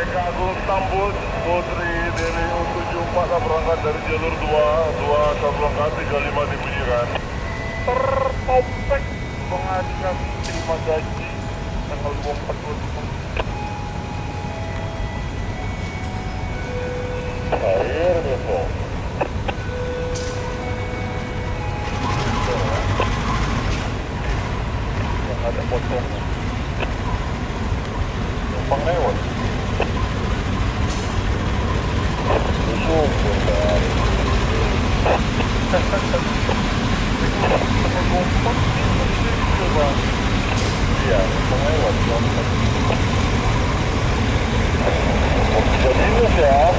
Tambus Putri Deli U74A berangkat dari jalur 2 berangkat 35 dibunyikan. Tertopek pengadilan terima gaji tanggal 24 air besok. Yang ada potong numpang lewat. Iya, lewat jadi ini siap.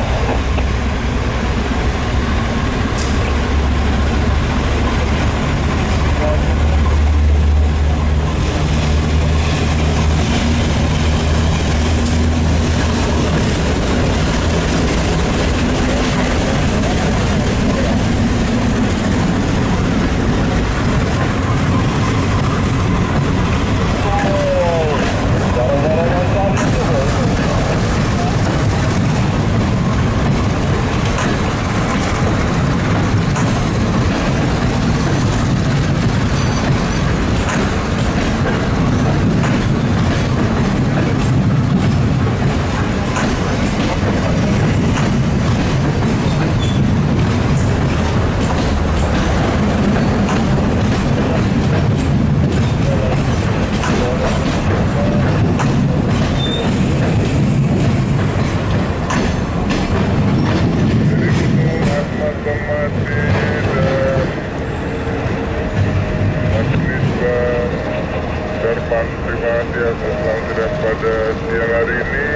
Terima kasih atas langganan pada siang hari ini.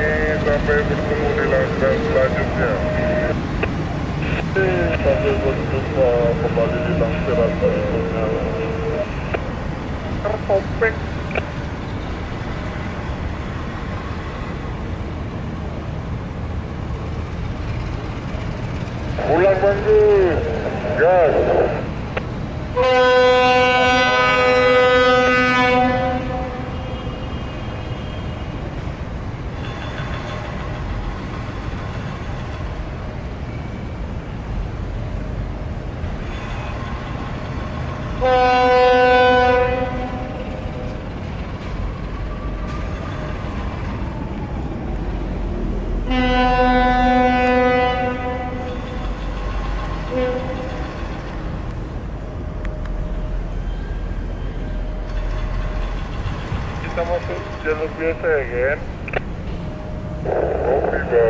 Sampai bertemu di langganan selanjutnya. Sampai berjumpa kembali di langganan berikutnya. Tertopek. Pulang bangku, gas. Kita masuk jalur biasa ya kan?